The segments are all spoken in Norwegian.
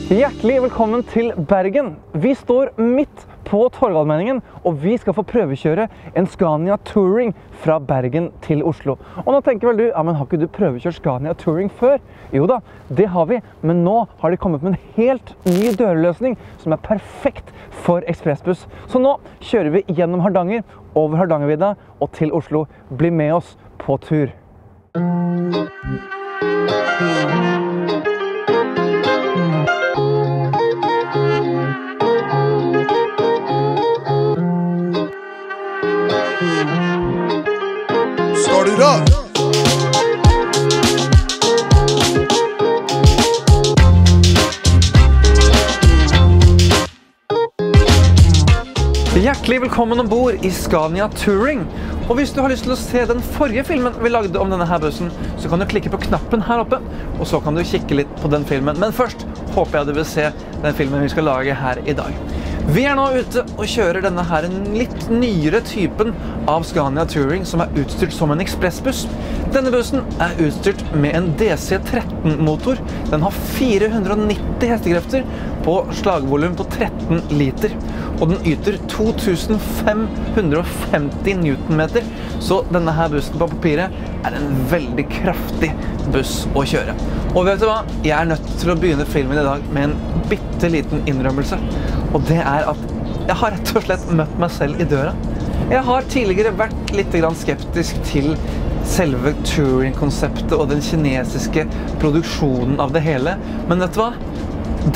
Hjertelig velkommen til Bergen. Vi står midt på Torgallmenningen, og vi skal få prøvekjøre en Scania Touring fra Bergen til Oslo. Og nå tenker vel du, ja, men har ikke du prøvekjørt Scania Touring før? Jo da, det har vi, men nå har de kommet med en helt ny dørløsning som er perfekt for ekspressbuss. Så nå kjører vi gjennom Hardanger, over Hardangervidda og til Oslo. Bli med oss på tur. Start it up. Hjertelig velkommen ombord i Scania Touring. Og hvis du har lyst til å se den forrige filmen vi lagde om denne her bussen, så kan du klikke på knappen her oppe, og så kan du kikke litt på den filmen. Men først håper jeg du vil se den filmen vi skal lage her i dag. Vi er nå ute og kjører denne her en litt nyere typen av Scania Touring som er utstyrt som en ekspressbuss. Denne bussen er utstyrt med en DC13-motor. Den har 490 hestekrefter på slagvolum på 13 liter. Og den yter 2550 newtonmeter, så denne her bussen på papiret er en veldig kraftig buss å kjøre. Og vet du hva? Jeg er nødt til å begynne filmen i dag med en bitte liten innrømmelse. Og det er at jeg har rett og slett møtt meg selv i døra. Jeg har tidligere vært litt skeptisk til selve touring-konseptet og den kinesiske produksjonen av det hele. Men vet du hva?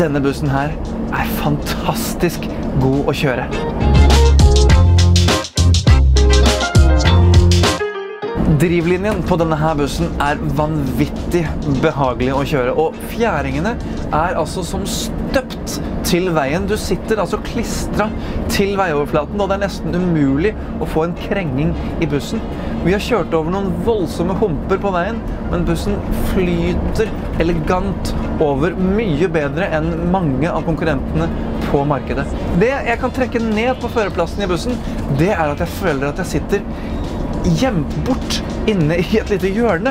Denne bussen her er fantastisk god å kjøre. Drivlinjen på denne her bussen er vanvittig behagelig å kjøre, og fjæringene er altså som støpt til veien. Du sitter altså klistret til veioverflaten, og det er nesten umulig å få en krenging i bussen. Vi har kjørt over noen voldsomme humper på veien, men bussen flyter elegant over mye bedre enn mange av konkurrentene på markedet. Det jeg kan trekke ned på førerplassen i bussen, det er at jeg føler at jeg sitter gjemt bort inne i et lite hjørne.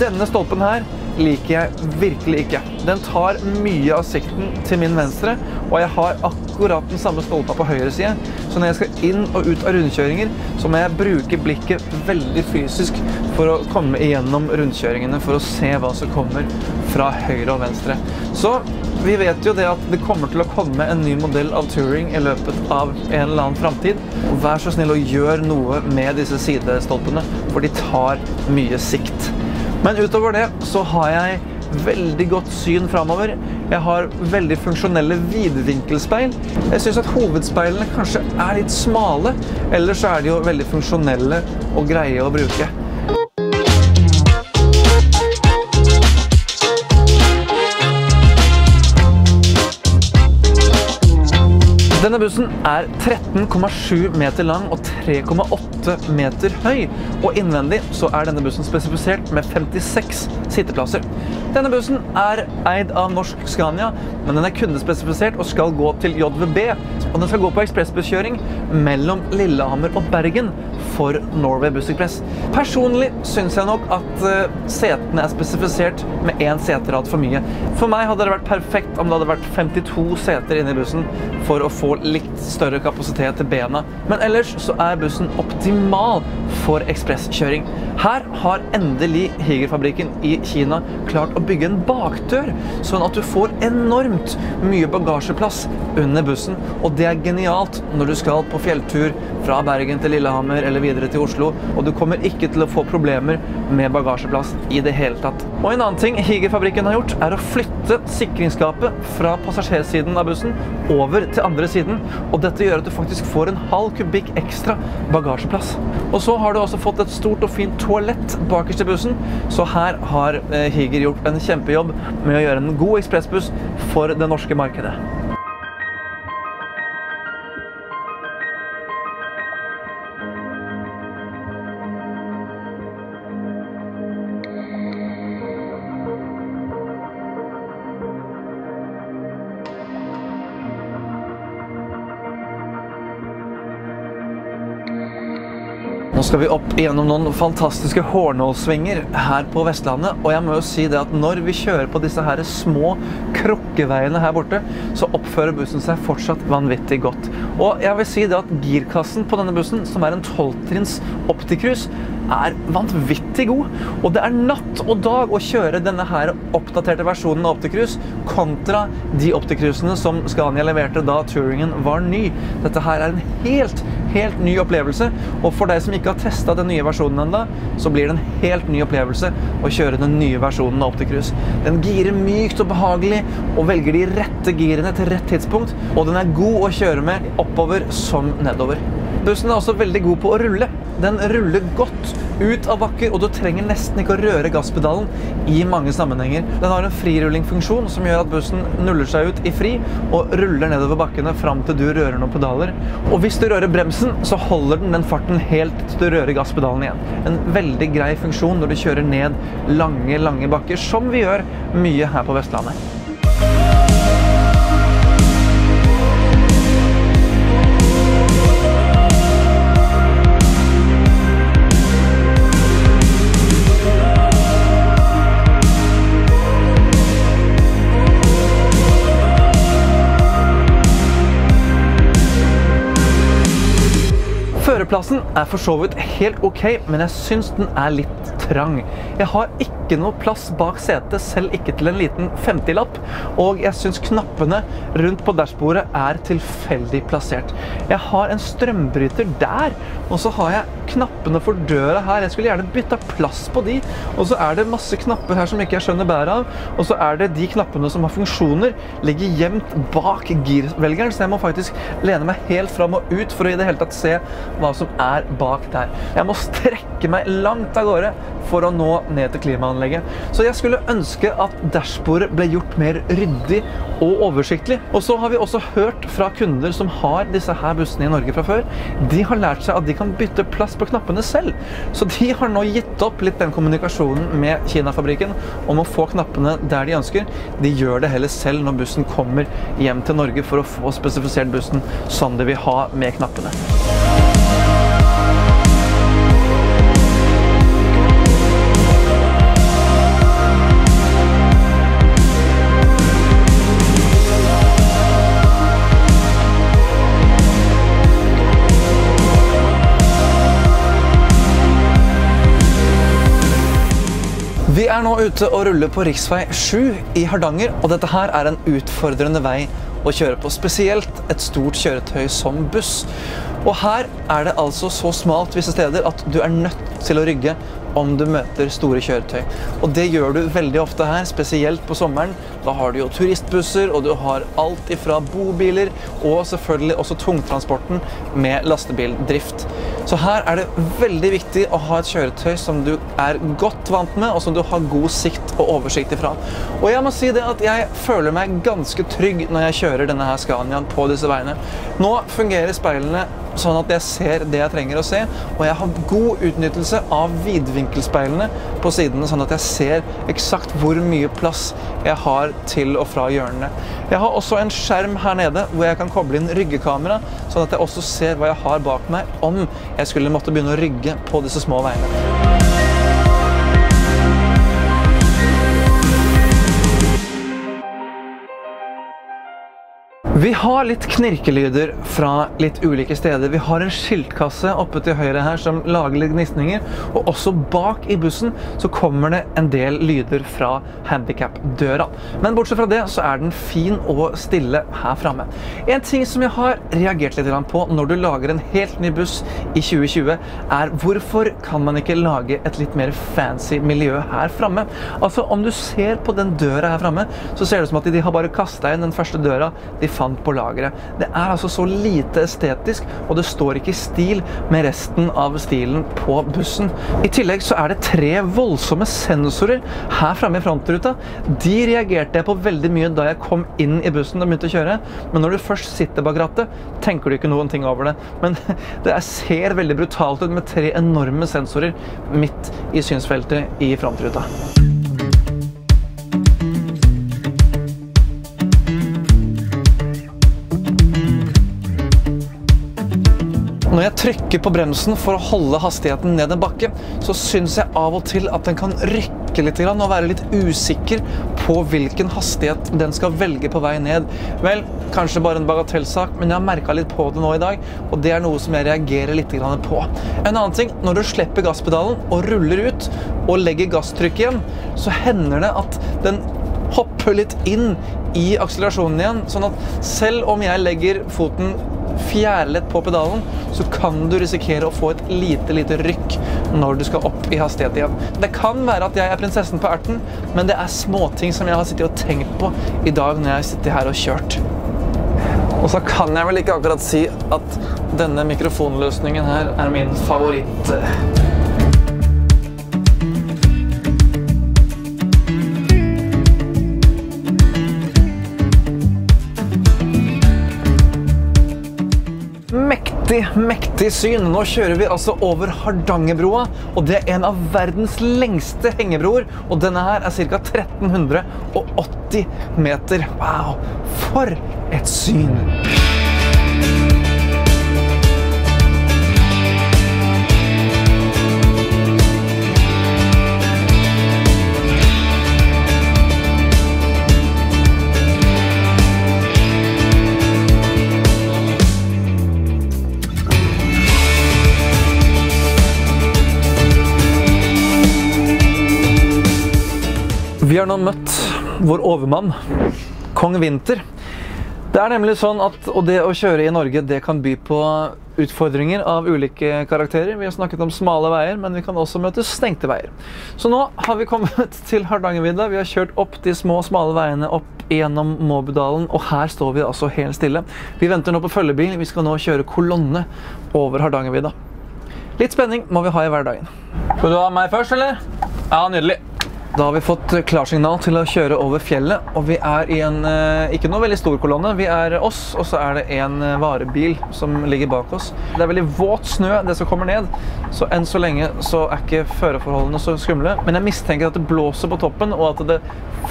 Denne stolpen her liker jeg virkelig ikke. Den tar mye av sikten til min venstre, og jeg har akkurat den samme stolpa på høyre side. Så når jeg skal inn og ut av rundkjøringer, så må jeg bruke blikket veldig fysisk for å komme igjennom rundkjøringene, for å se hva som kommer fra høyre og venstre. Så vi vet jo det at det kommer til å komme en ny modell av Touring i løpet av en eller annen fremtid. Og vær så snill å gjøre noe med disse sidestolpene, for de tar mye sikt. Men utover det så har jeg veldig godt syn fremover. Jeg har veldig funksjonelle vidvinkelspeil. Jeg synes at hovedspeilene kanskje er litt smale, ellers så er de jo veldig funksjonelle og greie å bruke. Denne bussen er 13,7 meter lang og 3,8 meter høy, og innvendig så er denne bussen spesifisert med 56 sitteplasser. Denne bussen er eid av Norsk Scania, men den er kundespesifisert og skal gå til JVB, og den skal gå på ekspressbusskjøring mellom Lillehammer og Bergen for Norway Bus Express. Personlig synes jeg nok at setene er spesifisert med en seterad for mye. For meg hadde det vært perfekt om det hadde vært 52 seter inne i bussen for å få litt større kapasitet til bena. Men ellers så er bussen optimal for ekspresskjøring. Her har endelig Higer-fabrikken i Kina klart å bygge en bakdør, sånn at du får enormt mye bagasjeplass under bussen. Og det er genialt når du skal på fjelltur fra Bergen til Lillehammer eller videre til Oslo, og du kommer ikke til å få problemer med bagasjeplass i det hele tatt. Og en annen ting Higer-fabrikken har gjort er å flytte sikringsskapet fra passasjersiden av bussen over til andre siden, og dette gjør at du faktisk får en halv kubikk ekstra bagasjeplass. Og så har du også fått et stort og fint toalett bakerst i bussen, så her har Higer gjort en kjempejobb med å gjøre en god ekspressbuss for det norske markedet. Nå skal vi opp gjennom noen fantastiske hårnålsvinger her på Vestlandet, og jeg må jo si det at når vi kjører på disse her små krokkeveiene her borte, så oppfører bussen seg fortsatt vanvittig godt. Og jeg vil si det at girkassen på denne bussen, som er en 12-trinns Opticruise, er vanvittig god. Og det er natt og dag å kjøre denne her oppdaterte versjonen av Opticruise kontra de Opticruisene som Scania leverte da Touringen var ny. Dette her er en helt ny opplevelse, og for deg som ikke har testet den nye versjonen enda, så blir det en helt ny opplevelse å kjøre den nye versjonen av Opticruise. Den girer mykt og behagelig, og velger de rette girene til rett tidspunkt, og den er god å kjøre med oppover som nedover. Bussen er også veldig god på å rulle. Den ruller godt ut av bakker, og du trenger nesten ikke å røre gasspedalen i mange sammenhenger. Den har en frirullingfunksjon som gjør at bussen nuller seg ut i fri og ruller nedover bakkene fram til du rører noen pedaler. Og hvis du rører bremsen, så holder den farten helt til du rører gasspedalen igjen. En veldig grei funksjon når du kjører ned lange bakker, som vi gjør mye her på Vestlandet. Førerplassen er for så vidt helt ok, men jeg synes den er litt trang. Jeg har ikke noe plass bak setet, selv ikke til en liten 50-lapp, og jeg synes knappene rundt på dashbordet er tilfeldig plassert. Jeg har en strømbryter der, og så har jeg knappene for døra her. Jeg skulle gjerne bytte plass på de, og så er det masse knapper her som ikke jeg skjønner bæret av, og så er det de knappene som har funksjoner, ligger gjemt bak girvelgeren, så jeg må faktisk lene meg helt fram og ut for å i det hele tatt se hva som er bak der. Jeg må strekke meg langt av gårde for å nå ned til klimaanlegget. Så jeg skulle ønske at dashbordet ble gjort mer ryddig og oversiktlig. Og så har vi også hørt fra kunder som har disse her bussene i Norge fra før. De har lært seg at de kan bytte plass på knappene selv. Så de har nå gitt opp litt den kommunikasjonen med Kina-fabrikken om å få knappene der de ønsker. De gjør det heller selv når bussen kommer hjem til Norge for å få spesifisert bussen som de vil ha med knappene. Vi er nå ute og ruller på riksvei 7 i Hardanger, og dette her er en utfordrende vei å kjøre på, spesielt et stort kjøretøy som buss. Og her er det altså så smalt visse steder at du er nødt til å rygge om du møter store kjøretøy. Og det gjør du veldig ofte her, spesielt på sommeren. Da har du jo turistbusser, og du har alt ifra bobiler, og selvfølgelig også tungtransporten med lastebildrift. Så her er det veldig viktig å ha et kjøretøy som du er godt vant med, og som du har god sikt og oversikt ifra. Og jeg må si det at jeg føler meg ganske trygg når jeg kjører denne her Scaniaen på disse veiene. Nå fungerer speilene sånn at jeg ser det jeg trenger å se, og jeg har god utnyttelse av vidvinkelspeilene på sidene, sånn at jeg ser eksakt hvor mye plass jeg har til og fra hjørnene. Jeg har også en skjerm her nede hvor jeg kan koble inn ryggekamera, sånn at jeg også ser hva jeg har bak meg om jeg skulle måtte begynne å rygge på disse små veiene. Vi har litt knirkelyder fra litt ulike steder. Vi har en skiltkasse oppe til høyre her som lager litt gnisninger, og også bak i bussen så kommer det en del lyder fra handicap-døra. Men bortsett fra det så er den fin og stille her fremme. En ting som jeg har reagert litt på når du lager en helt ny buss i 2020 er hvorfor kan man ikke lage et litt mer fancy miljø her fremme? Altså om du ser på den døra her fremme, så ser det som at de har bare kastet inn den første døra de fant på lageret. Det er altså så lite estetisk, og det står ikke i stil med resten av stilen på bussen. I tillegg så er det 3 voldsomme sensorer her fremme i frontruta. De reagerte jeg på veldig mye da jeg kom inn i bussen og begynte å kjøre, men når du først sitter bak rattet, tenker du ikke noen ting over det. Men det ser veldig brutalt ut med 3 enorme sensorer midt i synsfeltet i frontruta. Når jeg trykker på bremsen for å holde hastigheten ned en bakke, så synes jeg av og til at den kan rykke litt og være litt usikker på hvilken hastighet den skal velge på vei ned. Vel, kanskje bare en bagatellsak, men jeg har merket litt på det nå i dag, og det er noe som jeg reagerer litt på. En annen ting, når du slipper gasspedalen og ruller ut og legger gasstrykk igjen, så hender det at den hopper litt inn i akselerasjonen igjen, sånn at selv om jeg legger foten fjærlett på pedalen, så kan du risikere å få et lite rykk når du skal opp i hastighet igjen. Det kan være at jeg er prinsessen på erten, men det er småting som jeg har sittet og tenkt på i dag når jeg sitter her og kjørt. Og så kan jeg vel ikke akkurat si at denne mikrofonløsningen her er min favoritt. Mektig syn. Nå kjører vi altså over Hardangerbroa, og det er en av verdens lengste hengebroer, og denne her er ca. 1380 meter. Wow, for et syn! Vi har nå møtt vår overmann, Kong Vinter. Det er nemlig sånn at det å kjøre i Norge, det kan by på utfordringer av ulike karakterer. Vi har snakket om smale veier, men vi kan også møte stengte veier. Så nå har vi kommet til Hardangervidda. Vi har kjørt opp de små, smale veiene opp gjennom Måbudalen, og her står vi altså helt stille. Vi venter nå på følgebil. Vi skal nå kjøre kolonne over Hardangervidda. Litt spenning må vi ha i hverdagen. Skal du ha meg først, eller? Ja, nydelig. Da har vi fått klarsignal til å kjøre over fjellet, og vi er i en, ikke noe veldig stor kolonne. Vi er oss, og så er det en varebil som ligger bak oss. Det er veldig våt snø, det som kommer ned, så enn så lenge så er ikke føreforholdene så skumle. Men jeg mistenker at det blåser på toppen, og at det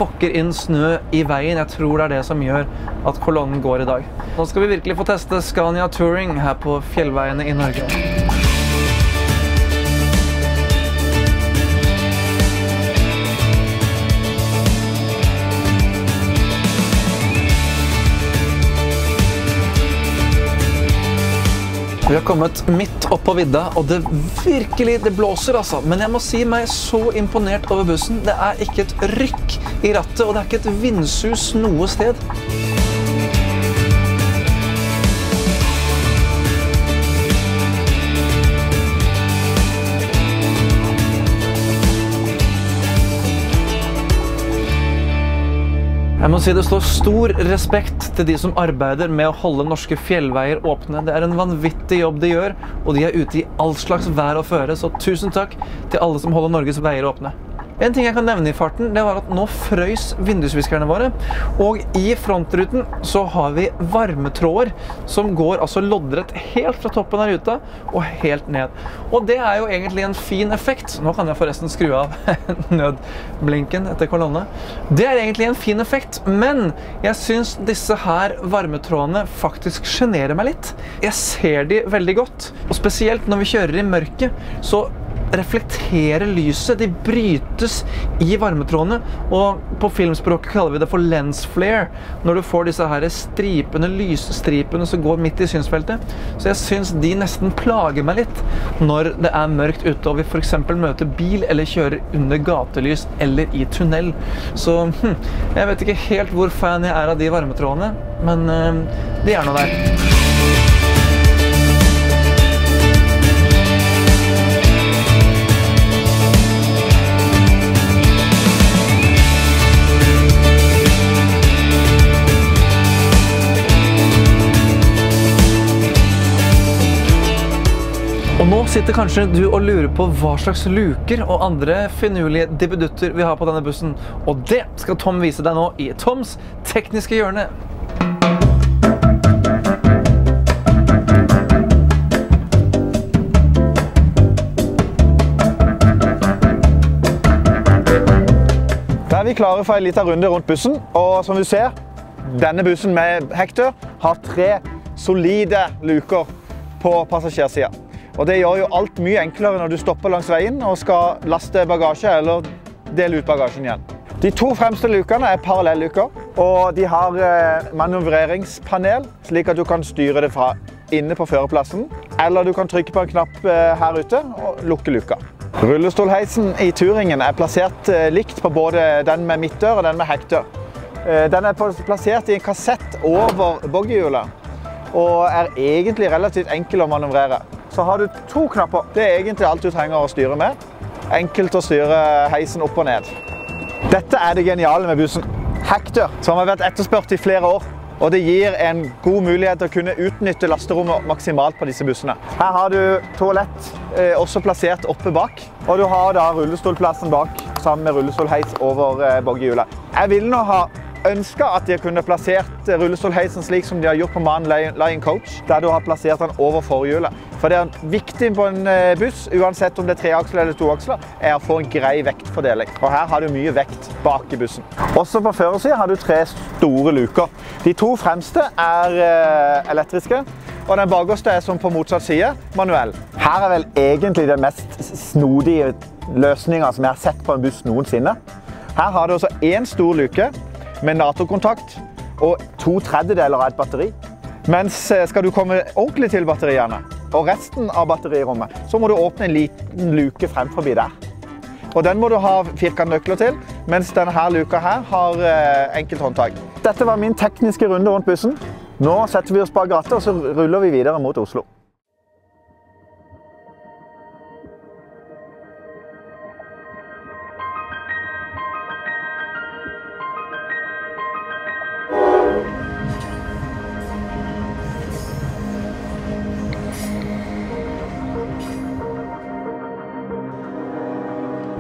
fokker inn snø i veien. Jeg tror det er det som gjør at kolonnen går i dag. Nå skal vi virkelig få teste Scania Touring her på fjellveiene i Norge. Vi har kommet midt opp på vidda, og det blåser altså. Men jeg må si meg så imponert over bussen. Det er ikke et rykk i rattet, og det er ikke et vindsus noe sted. Jeg må si det står stor respekt til de som arbeider med å holde norske fjellveier åpne. Det er en vanvittig jobb de gjør, og de er ute i all slags vær og føre, så tusen takk til alle som holder Norges veier åpne. En ting jeg kan nevne i farten, det var at nå frøys vindusviskerne våre, og i frontruten så har vi varmetråder som går altså loddrett helt fra toppen av ruta og helt ned. Og det er jo egentlig en fin effekt. Nå kan jeg forresten skru av nødblinken etter kolonne. Det er egentlig en fin effekt, men jeg synes disse her varmetrådene faktisk generer meg litt. Jeg ser de veldig godt, og spesielt når vi kjører i mørket, så reflekterer lyset, de brytes i varmetrådene, og på filmspråket kaller vi det for lens flare, når du får disse her stripene, lysstripene som går midt i synsfeltet. Så jeg synes de nesten plager meg litt når det er mørkt ute, og vi for eksempel møter bil eller kjører under gatelys eller i tunnel. Så jeg vet ikke helt hvor fan jeg er av de varmetrådene, men de er nå der. Og nå sitter kanskje du og lurer på hva slags luker og andre finurlige dibbedutter vi har på denne bussen. Og det skal Tom vise deg nå i Toms tekniske hjørne. Da er vi klare for en liten runde rundt bussen, og som du ser, denne bussen med hekkdør har 3 solide luker på passasjersiden. Og det gjør jo alt mye enklere når du stopper langs veien og skal laste bagasje eller dele ut bagasjen igjen. De to fremste lukene er parallelluker, og de har manøvreringspanel, slik at du kan styre det fra inne på førerplassen, eller du kan trykke på en knapp her ute og lukke luka. Rullestolheisen i Touringen er plassert likt på både den med midtdør og den med hekkdør. Den er plassert i en kassett over boggihjulet, og er egentlig relativt enkel å manøvrere. Så har du to knapper. Det er egentlig alt du trenger å styre med. Enkelt å styre heisen opp og ned. Dette er det geniale med bussen. Hekkdør, som har vært etterspurt i flere år. Og det gir en god mulighet til å kunne utnytte lasterommet maksimalt på disse bussene. Her har du toalett også plassert oppe bak. Og du har da rullestolplassen bak sammen med rullestolheis over boggihjulet. Jeg vil nå ha ønsket at de kunne plassert rullestolheisen slik som de har gjort på Man Lion Coach, der du har plassert den over forhjulet. For det er viktig på en buss, uansett om det er 3-aksler eller 2-aksler, er å få en grei vektfordeling. Og her har du mye vekt bak i bussen. Også på førersiden har du 3 store luker. De 2 fremste er elektriske, og den bakerste er som på motsatt side, manuell. Her er vel egentlig den mest snodige løsningen som jeg har sett på en buss noensinne. Her har du også en stor luke med NATO-kontakt og 2/3 av et batteri. Mens skal du komme ordentlig til batteriene og resten av batterirommet, så må du åpne en liten luke frem forbi der. Og den må du ha firkantnøkler til, mens denne luka her har enkelt håndtak. Dette var min tekniske runde rundt bussen. Nå setter vi oss bak rattet, og så ruller vi videre mot Oslo.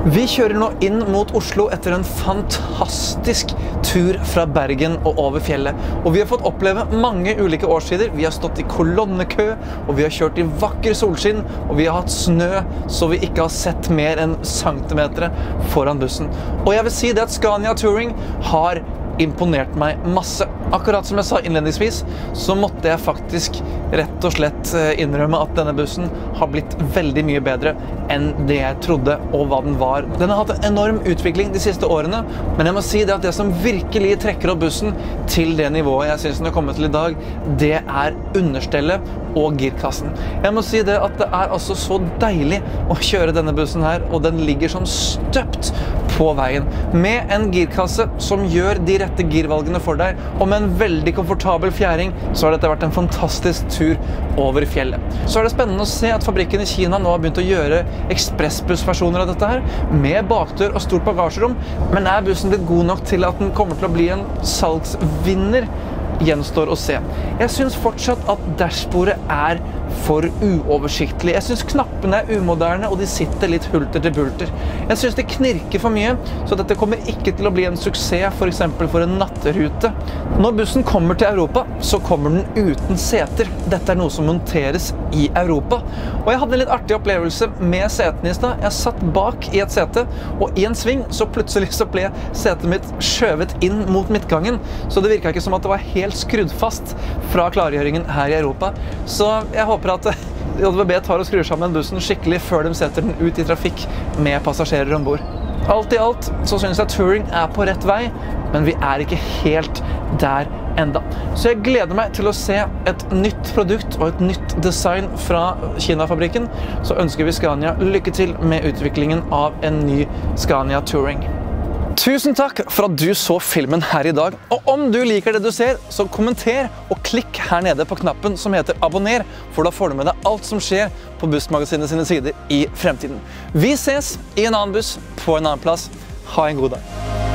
Vi kjører nå inn mot Oslo etter en fantastisk tur fra Bergen og over fjellet. Og vi har fått oppleve mange ulike årstider. Vi har stått i kolonnekø, og vi har kjørt i vakker solskinn, og vi har hatt snø, så vi ikke har sett mer enn centimeter foran bussen. Og jeg vil si det at Scania Touring har imponert meg masse. Akkurat som jeg sa innledningsvis, så måtte jeg faktisk rett og slett innrømme at denne bussen har blitt veldig mye bedre enn det jeg trodde og hva den var. Den har hatt en enorm utvikling de siste årene, men jeg må si det at det som virkelig trekker opp bussen til det nivået jeg synes den har kommet til i dag, det er understellet og girkassen. Jeg må si det at det er altså så deilig å kjøre denne bussen her, og den ligger som støpt på veien, med en girkasse som gjør de rette girvalgene for deg, og med en veldig komfortabel fjæring, så har dette vært en fantastisk tur over fjellet. Så er det spennende å se at fabrikken i Kina nå har begynt å gjøre ekspressbussversjoner av dette her, med bakdør og stort bagasjerom, men er bussen blitt god nok til at den kommer til å bli en salgsvinner? Gjenstår å se. Jeg synes fortsatt at dashbordet er for uoversiktlig. Jeg synes knappene er umoderne, og de sitter litt hulter til bulter. Jeg synes det knirker for mye, så dette kommer ikke til å bli en suksess, for eksempel for en natterute. Når bussen kommer til Europa, så kommer den uten seter. Dette er noe som monteres i Europa. Og jeg hadde en litt artig opplevelse med setene i sted. Jeg satt bak i et sete, og i en sving så plutselig så ble setet mitt skjøvet inn mot midtgangen, så det virket ikke som at det var helt skrudd fast fra klargjøringen her i Europa. Så jeg håper at JBB tar og skrur sammen bussen skikkelig før de setter den ut i trafikk med passasjerer ombord. Alt i alt så synes jeg Touring er på rett vei, men vi er ikke helt der enda. Så jeg gleder meg til å se et nytt produkt og et nytt design fra Kina-fabrikken. Så ønsker vi Scania lykke til med utviklingen av en ny Scania Touring. Tusen takk for at du så filmen her i dag, og om du liker det du ser, så kommenter og klikk her nede på knappen som heter abonner, for da får du med deg alt som skjer på Bussmagasinet sine sider i fremtiden. Vi ses i en annen buss på en annen plass. Ha en god dag.